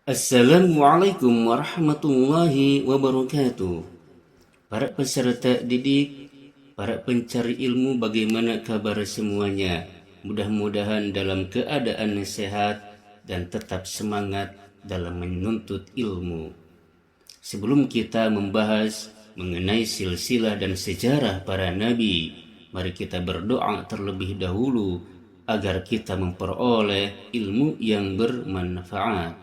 Assalamualaikum warahmatullahi wabarakatuh. Para peserta didik, para pencari ilmu, bagaimana kabar semuanya? Mudah-mudahan dalam keadaan sehat dan tetap semangat dalam menuntut ilmu. Sebelum kita membahas mengenai silsilah dan sejarah para nabi, mari kita berdoa terlebih dahulu agar kita memperoleh ilmu yang bermanfaat.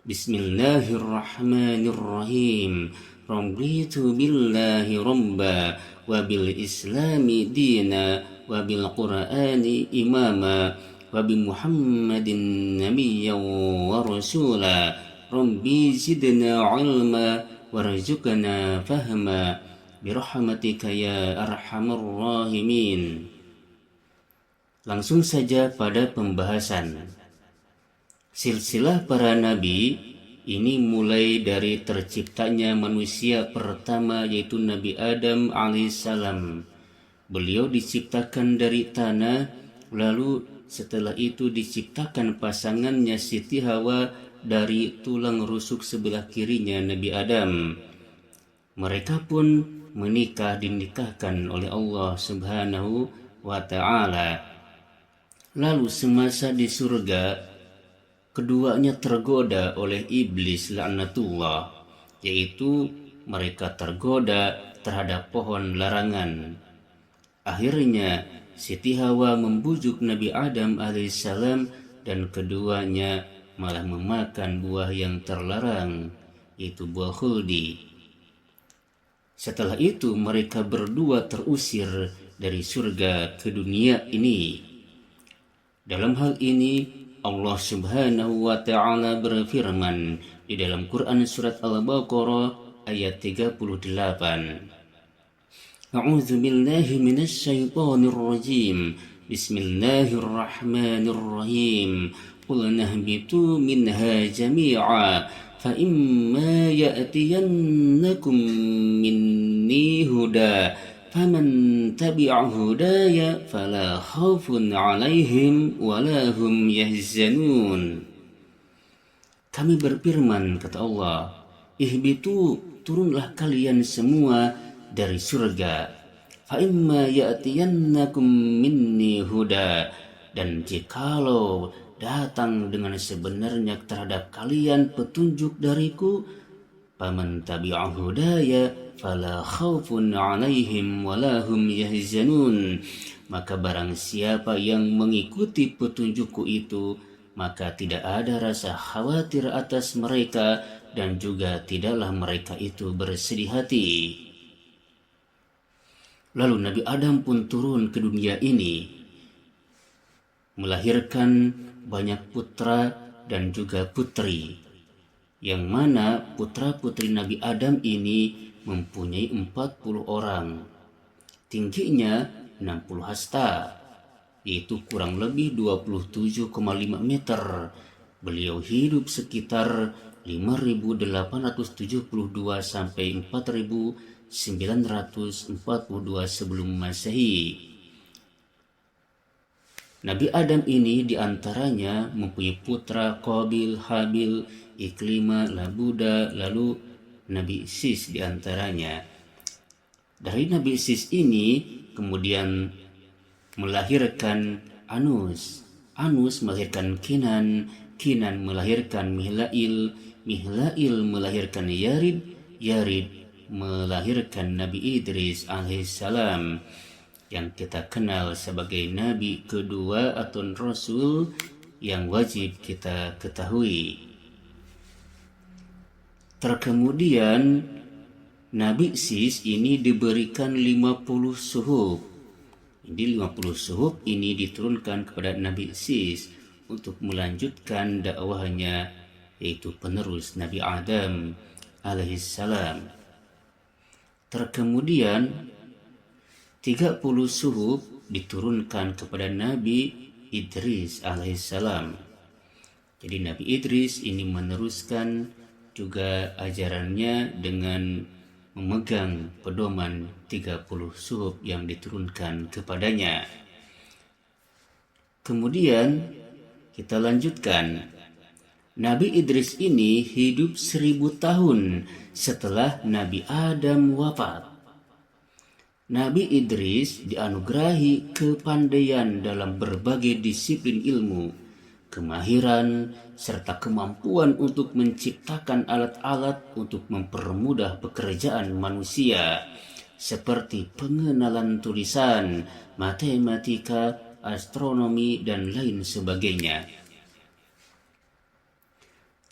Bismillahirrahmanirrahim. Raditu billahi rabba wa bil islami dina wa bil qur'ani imama wa bi muhammadin nabiyyan wa rasula. Rabbi zidna ilma warzuqna fahma birahmatika ya arhamar rahimin. Langsung saja pada pembahasan. Silsilah para nabi ini mulai dari terciptanya manusia pertama, yaitu Nabi Adam alaihissalam. Beliau diciptakan dari tanah, lalu setelah itu diciptakan pasangannya Siti Hawa dari tulang rusuk sebelah kirinya Nabi Adam. Mereka pun dinikahkan oleh Allah Subhanahu wa ta'ala. Lalu semasa di surga, keduanya tergoda oleh iblis laknatullah, yaitu mereka tergoda terhadap pohon larangan. Akhirnya Siti Hawa membujuk Nabi Adam alaihissalam dan keduanya malah memakan buah yang terlarang, yaitu buah khuldi. Setelah itu mereka berdua terusir dari surga ke dunia ini. Dalam hal ini Allah Subhanahu wa ta'ala berfirman di dalam Quran surat Al-Baqarah ayat 38. A'udzu billahi minasy syaithanir rajim. Bismillahirrahmanirrahim. Qul nahbitu minha jami'a fa imma ya'tiyannakum minni huda faman tabi'a hudaya fala khaufun 'alaihim wala hum yahzanun. Kami berfirman, kata Allah, ihbitu, turunlah kalian semua dari surga. Fa imma ya'tiyannakum minni huda, dan jikalau datang dengan sebenarnya terhadap kalian petunjuk dariku, faman tabi'a hudaya fala khaufun 'alaihim wala hum yahzanun. Maka barang siapa yang mengikuti petunjukku itu, maka tidak ada rasa khawatir atas mereka dan juga tidaklah mereka itu bersedih hati. Lalu Nabi Adam pun turun ke dunia ini, melahirkan banyak putra dan juga putri, yang mana putra-putri Nabi Adam ini mempunyai 40 orang. Tingginya 60 hasta, yaitu kurang lebih 27,5 meter. Beliau hidup sekitar 5.872 sampai 4.942 sebelum Masehi. Nabi Adam ini diantaranya mempunyai putra Qabil, Habil, Iklima, Labuda, lalu Nabi Sis diantaranya. Dari Nabi Sis ini kemudian melahirkan Anus. Anus melahirkan Kinan. Kinan melahirkan Mihlail. Mihlail melahirkan Yarid. Yarid melahirkan Nabi Idris alaihissalam, yang kita kenal sebagai Nabi kedua atau Rasul yang wajib kita ketahui. Terkemudian Nabi Sis ini diberikan 50 suhuf. Jadi 50 suhuf ini diturunkan kepada Nabi Sis untuk melanjutkan dakwahnya, yaitu penerus Nabi Adam alaihissalam. Terkemudian 30 suhuf diturunkan kepada Nabi Idris alaihissalam. Jadi Nabi Idris ini meneruskan juga ajarannya dengan memegang pedoman 30 suhuf yang diturunkan kepadanya. Kemudian kita lanjutkan. Nabi Idris ini hidup 1000 tahun setelah Nabi Adam wafat. Nabi Idris dianugerahi kepandaian dalam berbagai disiplin ilmu, kemahiran, serta kemampuan untuk menciptakan alat-alat untuk mempermudah pekerjaan manusia, seperti pengenalan tulisan, matematika, astronomi, dan lain sebagainya.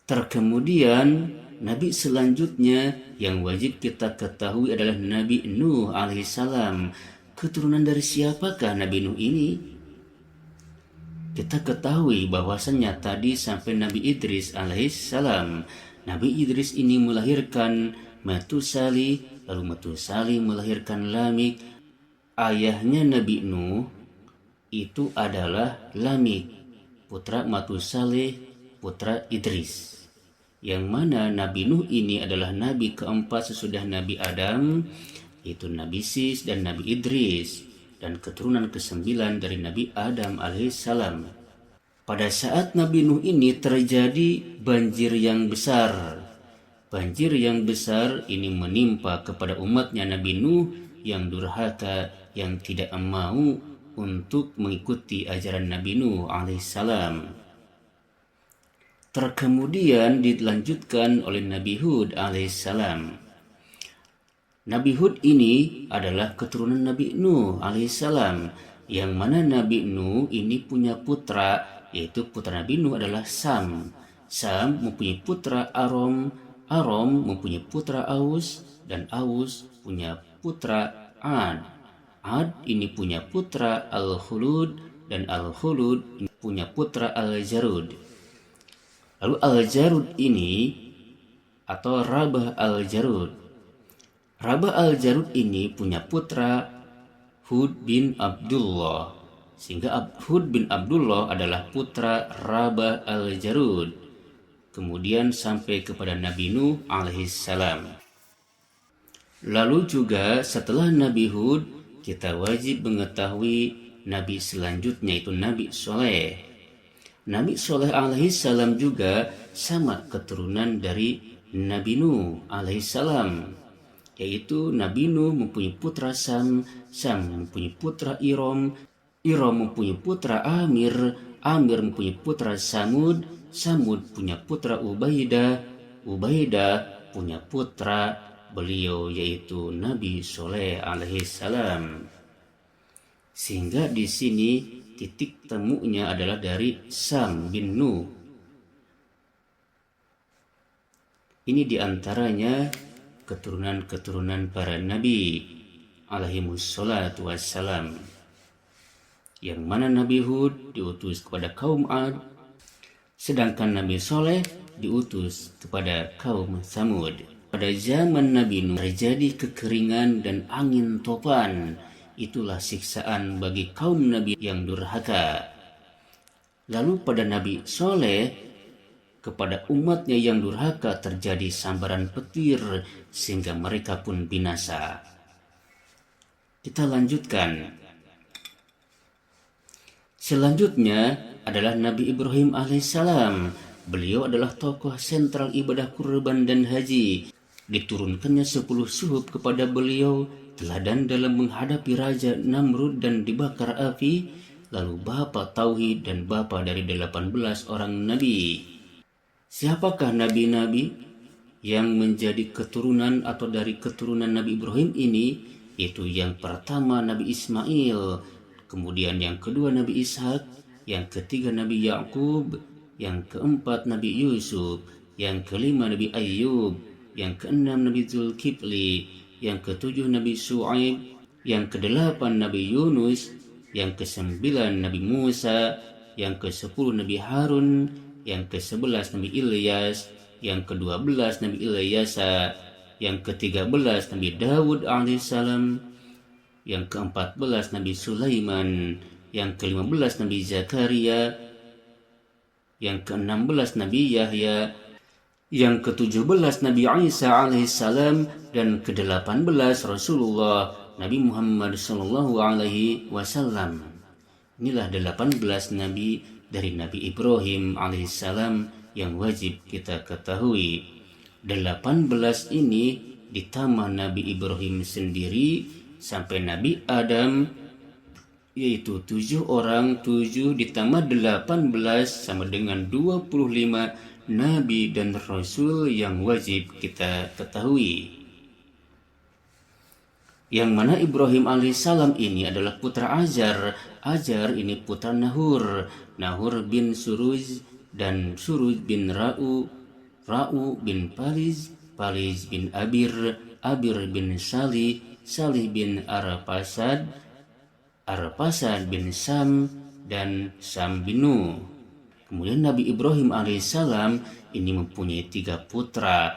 Terkemudian, Nabi selanjutnya yang wajib kita ketahui adalah Nabi Nuh alaihissalam. Keturunan dari siapakah Nabi Nuh ini? Kita ketahui bahwasannya tadi sampai Nabi Idris alaihissalam. Nabi Idris ini melahirkan Matusali, lalu Matusali melahirkan Lamik. Ayahnya Nabi Nuh itu adalah Lamik, putra Matusali, putra Idris. Yang mana Nabi Nuh ini adalah Nabi keempat sesudah Nabi Adam, yaitu Nabi Sis dan Nabi Idris, dan keturunan ke-9 dari Nabi Adam alaihissalam. Pada saat Nabi Nuh ini terjadi banjir yang besar. Banjir yang besar ini menimpa kepada umatnya Nabi Nuh yang durhaka, yang tidak mau untuk mengikuti ajaran Nabi Nuh alaihissalam. Terkemudian dilanjutkan oleh Nabi Hud alaihissalam. Nabi Hud ini adalah keturunan Nabi Nuh alaihissalam, yang mana Nabi Nuh ini punya putra, yaitu putra Nabi Nuh adalah Sam. Sam mempunyai putra Arom, Arom mempunyai putra Aus, dan Aus punya putra Ad. Ad ini punya putra Al-Khulud, dan Al-Khulud punya putra Al-Jarud. Lalu Al-Jarud ini atau Rabah Al-Jarud. Rabah Al-Jarud ini punya putra Hud bin Abdullah. Sehingga Hud bin Abdullah adalah putra Rabah Al-Jarud. Kemudian sampai kepada Nabi Nuh alaihissalam. Lalu juga setelah Nabi Hud, kita wajib mengetahui Nabi selanjutnya, itu Nabi Soleh. Nabi Soleh alaihissalam juga sama keturunan dari Nabi Nuh alaihissalam, yaitu Nabi Nuh mempunyai putra Sam, Sam mempunyai putra Irom, Irom mempunyai putra Amir, Amir mempunyai putra Samud, Samud punya putra Ubaidah, Ubaidah punya putra beliau yaitu Nabi Soleh alaihissalam. Sehingga di sini titik temunya adalah dari Sam bin Nuh. Ini diantaranya keturunan-keturunan para nabi alaihimussalatu wassalam. Yang mana Nabi Hud diutus kepada kaum Ad, sedangkan Nabi Soleh diutus kepada kaum Samud. Pada zaman Nabi Nuh terjadi kekeringan dan angin topan. Itulah siksaan bagi kaum Nabi yang durhaka. Lalu pada Nabi Soleh, kepada umatnya yang durhaka terjadi sambaran petir sehingga mereka pun binasa. Kita lanjutkan. Selanjutnya adalah Nabi Ibrahim alaihissalam. Beliau adalah tokoh sentral ibadah kurban dan haji. Diturunkannya 10 suhuf kepada beliau, teladan dalam menghadapi Raja Namrud dan dibakar api, lalu bapa tauhid dan bapa dari 18 orang nabi. Siapakah nabi-nabi yang menjadi keturunan atau dari keturunan Nabi Ibrahim ini? Itu yang pertama Nabi Ismail, kemudian yang kedua Nabi Ishak, yang ketiga Nabi Yakub, yang keempat Nabi Yusuf, yang kelima Nabi Ayub, yang keenam Nabi Zulkifli, yang ketujuh Nabi Shu'aib, yang kedelapan Nabi Yunus, yang kesembilan Nabi Musa, yang ke-10 Nabi Harun, yang ke-11 Nabi Ilyas, yang ke-12 Nabi Ilyasa, yang ke-13 Nabi Dawud alaihissalam, yang ke-14 Nabi Sulaiman, yang ke-15 Nabi Zakaria, yang ke-16 Nabi Yahya, yang ke-17 Nabi Isa alaihissalam, dan ke-18 Rasulullah Nabi Muhammad sallallahu alaihi wasallam. Inilah 18 nabi dari Nabi Ibrahim alaihissalam yang wajib kita ketahui. 18 ini ditambah Nabi Ibrahim sendiri sampai Nabi Adam, yaitu 7 orang, 7 ditambah 18 sama dengan 25 Nabi dan Rasul yang wajib kita ketahui. Yang mana Ibrahim alaihissalam ini adalah putra Azar. Azar ini putra Nahur. Nahur bin Suruj dan Suruj bin Ra'u. Ra'u bin Paliz. Paliz bin Abir. Abir bin Salih. Salih bin Arpasad. Arpasad bin Sam. Dan Sam bin Nuh. Kemudian Nabi Ibrahim alaihissalam ini mempunyai 3 putra,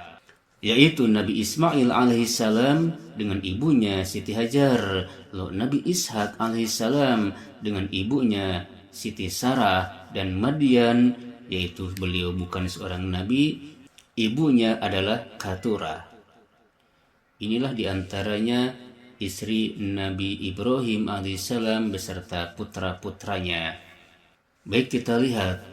yaitu Nabi Ismail alaihissalam dengan ibunya Siti Hajar, lalu Nabi Ishak alaihissalam dengan ibunya Siti Sarah, dan Madian, yaitu beliau bukan seorang nabi, ibunya adalah Katura. Inilah diantaranya istri Nabi Ibrahim alaihissalam beserta putra-putranya. Baik, kita lihat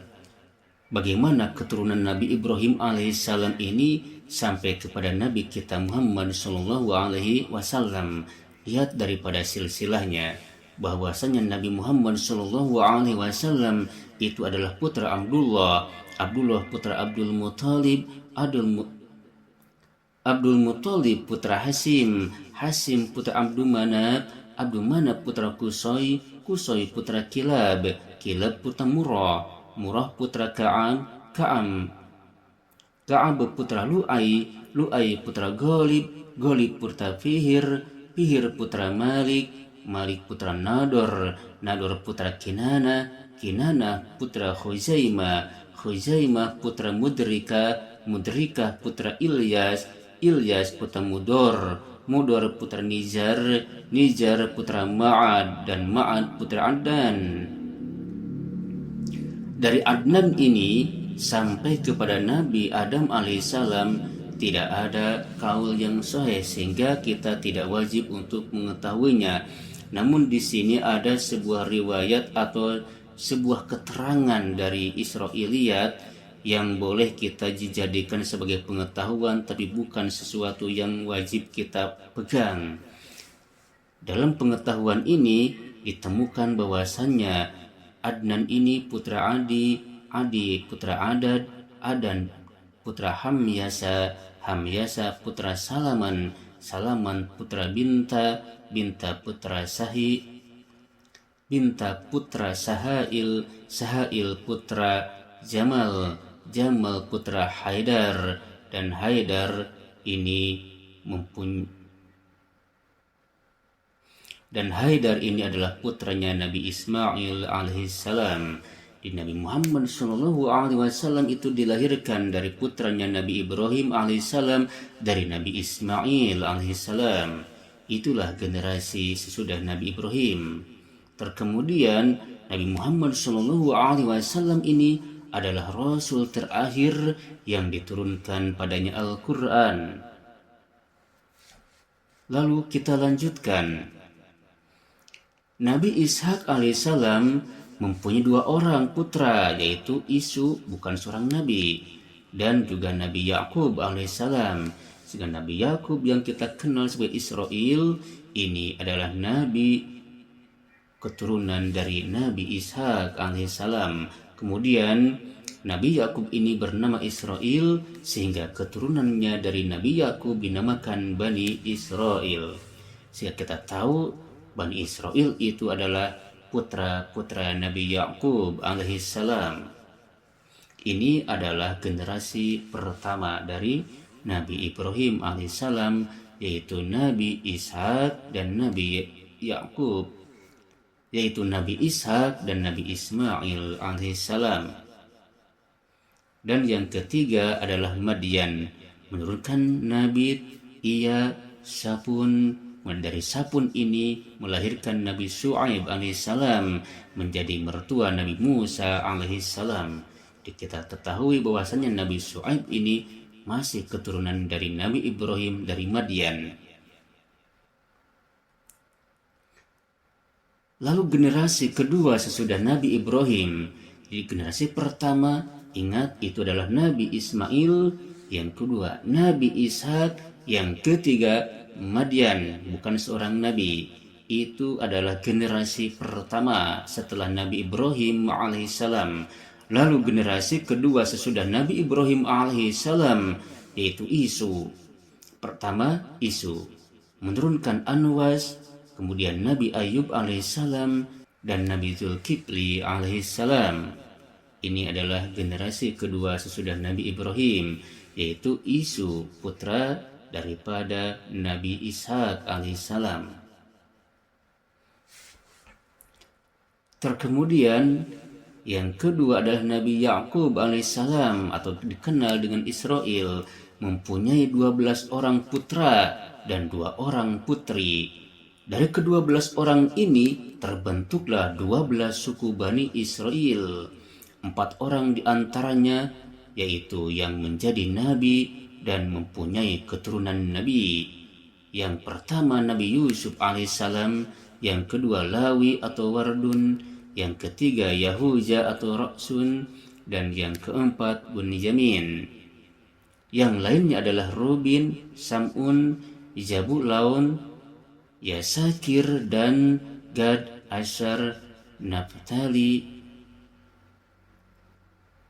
bagaimana keturunan Nabi Ibrahim alaihissalam ini sampai kepada Nabi kita Muhammad Sallallahu Alaihi Wasallam. Lihat daripada silsilahnya bahwasanya Nabi Muhammad Sallallahu Alaihi Wasallam itu adalah putra Abdullah, Abdullah putra Abdul Muthalib, Abdul Muthalib putra Hasim, Hasim putra Abdul Manaf, Abdul Manaf putra Qusay, Qusay putra Kilab, Kilab putra Murrah, Murrah putra Ka'ab, Ka'ab putra Lu'ay, Lu'ay putra Ghalib, Ghalib putra Fihir, Fihir putra Malik, Malik putra Nador, Nador putra Kinana, Kinana putra Khuzaimah, Khuzaimah putra Mudrika, Mudrika putra Ilyas, Ilyas putra Mudor, Mudor putra Nizar, Nizar putra Ma'ad, dan Ma'ad putra Adnan. Dari Adnan ini sampai kepada Nabi Adam alaihissalam tidak ada kaul yang sahih sehingga kita tidak wajib untuk mengetahuinya. Namun di sini ada sebuah riwayat atau sebuah keterangan dari Israiliyat yang boleh kita dijadikan sebagai pengetahuan, tapi bukan sesuatu yang wajib kita pegang. Dalam pengetahuan ini ditemukan bahwasannya Adnan ini putra Adi, Adi putra Adad, Adan putra Hamyasa, Hamyasa putra Salaman, Salaman putra Binta, Binta putra Sahi, Binta putra Sahail, Sahail putra Jamal, Jamal putra Haidar, dan Haidar ini adalah putranya Nabi Ismail alaihissalam. Di Nabi Muhammad Sallallahu Alaihi Wasallam itu dilahirkan dari putranya Nabi Ibrahim alaihissalam dari Nabi Ismail alaihissalam. Itulah generasi sesudah Nabi Ibrahim. Terkemudian Nabi Muhammad Sallallahu Alaihi Wasallam ini adalah Rasul terakhir yang diturunkan padanya Al-Quran. Lalu kita lanjutkan. Nabi Ishak alaihissalam mempunyai 2 orang putra, yaitu Isu bukan seorang nabi, dan juga Nabi Yakub alaihissalam. Sehingga Nabi Yakub yang kita kenal sebagai Israel ini adalah nabi keturunan dari Nabi Ishak alaihissalam. Kemudian Nabi Yakub ini bernama Israel sehingga keturunannya dari Nabi Yakub dinamakan Bani Israel. Sehingga kita tahu Bani Israel itu adalah putra-putra Nabi Yakub alaihissalam. Ini adalah generasi pertama dari Nabi Ibrahim alaihissalam, yaitu Nabi Ishak dan Nabi Yakub, yaitu Nabi Ishak dan Nabi Ismail alaihissalam. Dan yang ketiga adalah Madian, menurunkan Nabi ia Sapun. Dari Sapun ini melahirkan Nabi Syu'aib alaihissalam menjadi mertua Nabi Musa alaihissalam. Kita ketahui bahwasanya Nabi Syu'aib ini masih keturunan dari Nabi Ibrahim dari Madian. Lalu generasi kedua sesudah Nabi Ibrahim, jadi generasi pertama Ingat, itu adalah Nabi Ismail, yang kedua Nabi Ishak, yang ketiga Madian, bukan seorang nabi. Itu adalah generasi pertama setelah Nabi Ibrahim alaihissalam. Lalu generasi kedua sesudah Nabi Ibrahim alaihissalam, yaitu Isu. Pertama Isu menurunkan Anwas, kemudian Nabi Ayub alaihissalam dan Nabi Zulkifli alaihissalam. Ini adalah generasi kedua sesudah Nabi Ibrahim, yaitu Isu, putra daripada Nabi Ishak alaihissalam. Terkemudian yang kedua adalah Nabi Yakub alaihissalam, atau dikenal dengan Israel, mempunyai 12 orang putra dan 2 orang putri. Dari ke-12 orang ini terbentuklah 12 suku Bani Israel. 4 orang di antaranya yaitu yang menjadi nabi dan mempunyai keturunan nabi. Yang pertama Nabi Yusuf alaihissalam, yang kedua Lawi atau Wardun, yang ketiga Yahuza atau Raksun, dan yang keempat Bunyamin. Yang lainnya adalah Rubin, Sam'un, Zabulon, Yasakir, dan Gad, Asyar, Naftali.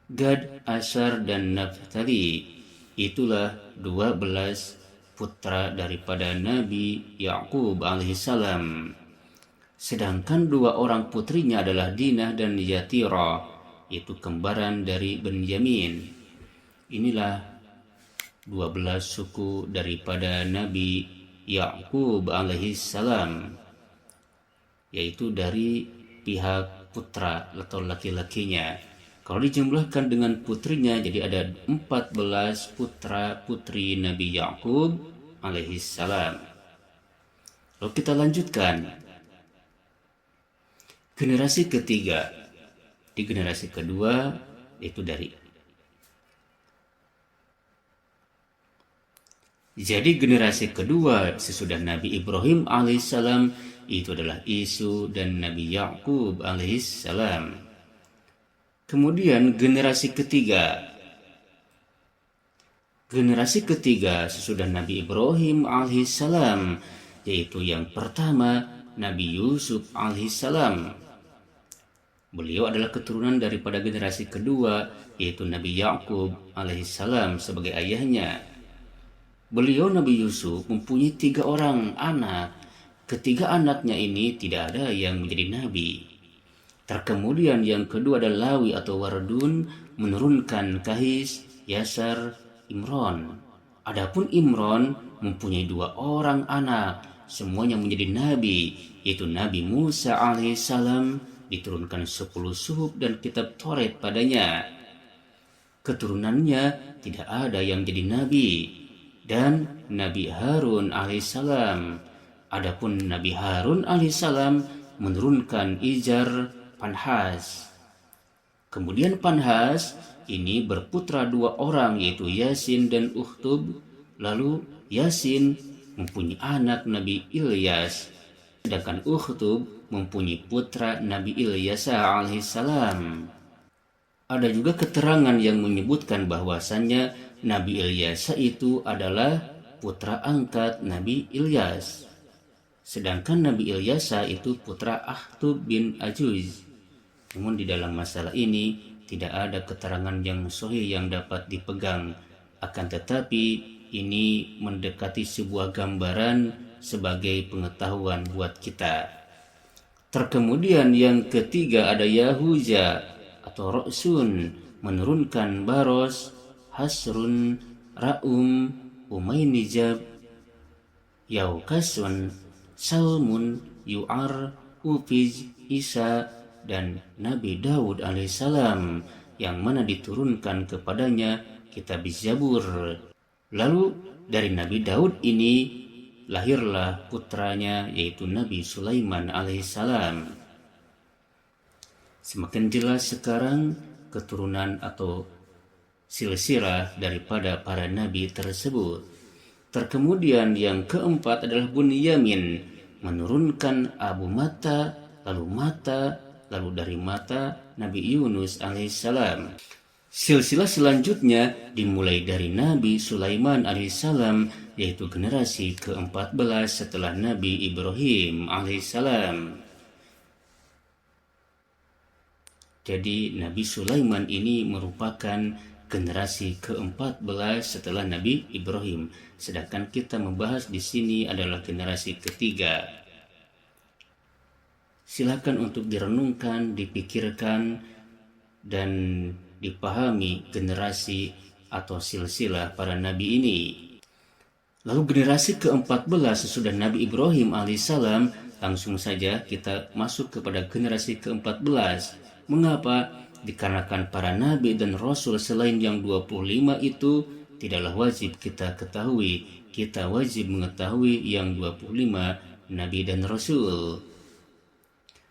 Gad, Asyar, dan Naftali, itulah 12 putra daripada Nabi Yakub alaihissalam. Sedangkan 2 orang putrinya adalah Dinah dan Yatira, itu kembaran dari Benyamin. Inilah 12 suku daripada Nabi Yakub alaihissalam, yaitu dari pihak putra atau laki-lakinya. Kalau dijumlahkan dengan putrinya, jadi ada 14 putra putri Nabi Yakub alaihissalam. Lalu kita lanjutkan. Generasi ketiga. Di generasi kedua itu Jadi generasi kedua sesudah Nabi Ibrahim alaihissalam itu adalah Isu dan Nabi Yakub alaihissalam. Kemudian generasi ketiga. Generasi ketiga sesudah Nabi Ibrahim alaihissalam, yaitu yang pertama Nabi Yusuf alaihissalam. Beliau adalah keturunan daripada generasi kedua, yaitu Nabi Yakub alaihissalam sebagai ayahnya. Beliau Nabi Yusuf mempunyai 3 orang anak. Ketiga anaknya ini tidak ada yang menjadi nabi. Terkemudian yang kedua adalah Lawi atau Wardun, menurunkan Kahis, Yasar, Imron. Adapun Imron mempunyai 2 orang anak, semuanya menjadi nabi, yaitu Nabi Musa alaihissalam, diturunkan 10 suhuf dan kitab Taurat padanya. Keturunannya tidak ada yang jadi nabi. Dan Nabi Harun alaihissalam. Adapun Nabi Harun alaihissalam menurunkan Izar, Panhas. Kemudian Panhas ini berputra 2 orang, yaitu Yasin dan Ukhtub. Lalu Yasin mempunyai anak Nabi Ilyas, sedangkan Ukhtub mempunyai putra Nabi Ilyasa alaihissalam. Ada juga keterangan yang menyebutkan bahwasannya Nabi Ilyasa itu adalah putra angkat Nabi Ilyas, sedangkan Nabi Ilyasa itu putra Akhtub bin Ajuz. Namun di dalam masalah ini tidak ada keterangan yang sahih yang dapat dipegang. Akan tetapi ini mendekati sebuah gambaran sebagai pengetahuan buat kita. Terkemudian yang ketiga ada Yahuza atau Raksun, menurunkan Baros, Hasrun, Ra'um, Umaynijab, Yaukasun, Salmun, Yu'ar, Ufiz, Isa, dan Nabi Daud alaihissalam, yang mana diturunkan kepadanya kitab Zabur. Lalu dari Nabi Daud ini lahirlah putranya, yaitu Nabi Sulaiman alaihissalam. Semakin jelas sekarang keturunan atau silsilah daripada para nabi tersebut. Terkemudian yang keempat adalah Bunyamin, menurunkan Abu Mata, lalu dari Mata Nabi Yunus alaihissalam. Silsilah selanjutnya dimulai dari Nabi Sulaiman alaihissalam, yaitu generasi ke-14 setelah Nabi Ibrahim alaihissalam. Jadi Nabi Sulaiman ini merupakan generasi ke-14 setelah Nabi Ibrahim, sedangkan kita membahas di sini adalah generasi ketiga. Silakan untuk direnungkan, dipikirkan, dan dipahami generasi atau silsilah para nabi ini. Lalu generasi ke-14 sesudah Nabi Ibrahim alaihissalam, langsung saja kita masuk kepada generasi ke-14. Mengapa? Dikarenakan para nabi dan rasul selain yang 25 itu tidaklah wajib kita ketahui. Kita wajib mengetahui yang 25 nabi dan rasul.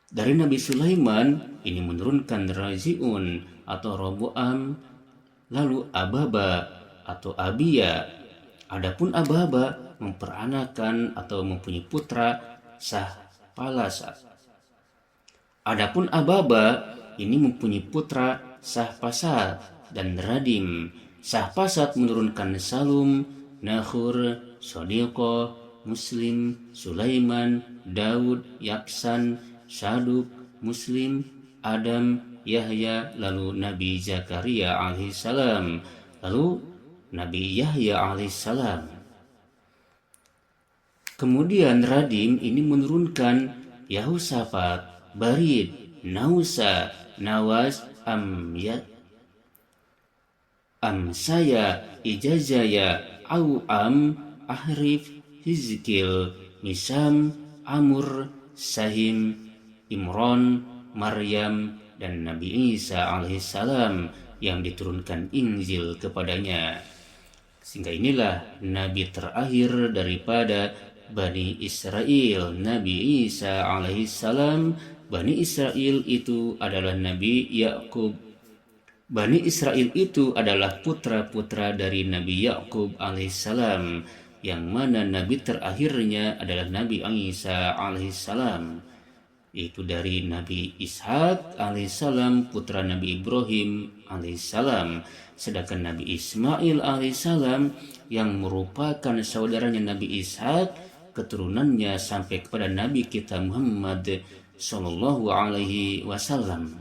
Dari Nabi Sulaiman ini menurunkan Raziun atau Roboam, lalu Ababa atau Abia. Adapun Ababa memperanakan atau mempunyai putra Sahpalasa. Adapun Ababa ini mempunyai putra Sahpasat dan Radim. Sahpasat menurunkan Salum, Nahur, Sodiqo, Muslim, Sulaiman, Daud, Yaksan, Syaduk, Muslim, Adam, Yahya, lalu Nabi Zakaria alaihissalam, lalu Nabi Yahya alaihissalam. Kemudian Radim ini menurunkan Yahusafat, Barid, Nausa, Nawas, Amsaya, Ijazaya, Auam, Ahrif, Hizkil, Misam, Amur, Sahim, Imron, Maryam, dan Nabi Isa alaihissalam yang diturunkan Injil kepadanya. Sehingga inilah Nabi terakhir daripada Bani Israel, Nabi Isa alaihissalam. Bani Israel itu adalah Nabi Yakub. Bani Israel itu adalah putra-putra dari Nabi Yakub alaihissalam, yang mana Nabi terakhirnya adalah Nabi Isa alaihissalam. Itu dari Nabi Ishak alaihissalam, putra Nabi Ibrahim alaihissalam. Sedangkan Nabi Ismail alaihissalam yang merupakan saudaranya Nabi Ishak, keturunannya sampai kepada Nabi kita Muhammad Sallallahu Alaihi Wasallam.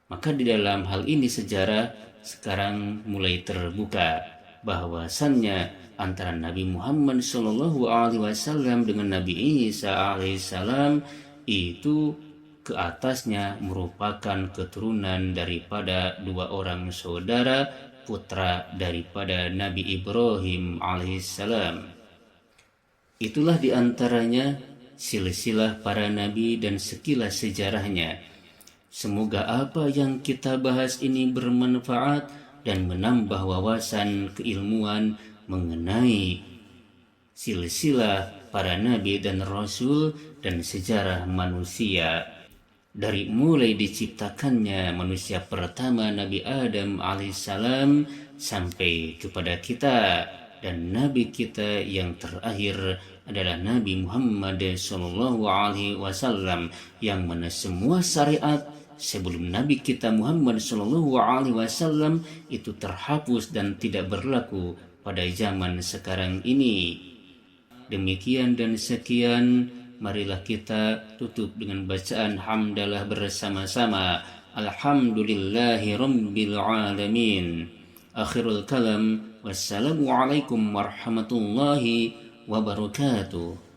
Maka di dalam hal ini sejarah sekarang mulai terbuka bahwasannya antara Nabi Muhammad Sallallahu Alaihi Wasallam dengan Nabi Isa alaihissalam itu ke atasnya merupakan keturunan daripada dua orang saudara putra daripada Nabi Ibrahim alaihissalam. Itulah diantaranya silsilah para nabi dan sekilas sejarahnya. Semoga apa yang kita bahas ini bermanfaat dan menambah wawasan keilmuan mengenai silsilah para nabi dan rasul dan sejarah manusia. Dari mulai diciptakannya manusia pertama Nabi Adam alaihissalam sampai kepada kita, dan Nabi kita yang terakhir adalah Nabi Muhammad Sallallahu Alaihi Wasallam, yang mana semua syariat sebelum Nabi kita Muhammad Sallallahu Alaihi Wasallam itu terhapus dan tidak berlaku pada zaman sekarang ini. Demikian dan sekian, marilah kita tutup dengan bacaan hamdalah bersama-sama. Alhamdulillahi Rabbil Alamin. Akhirul kalam. Wassalamualaikum warahmatullahi wabarakatuh.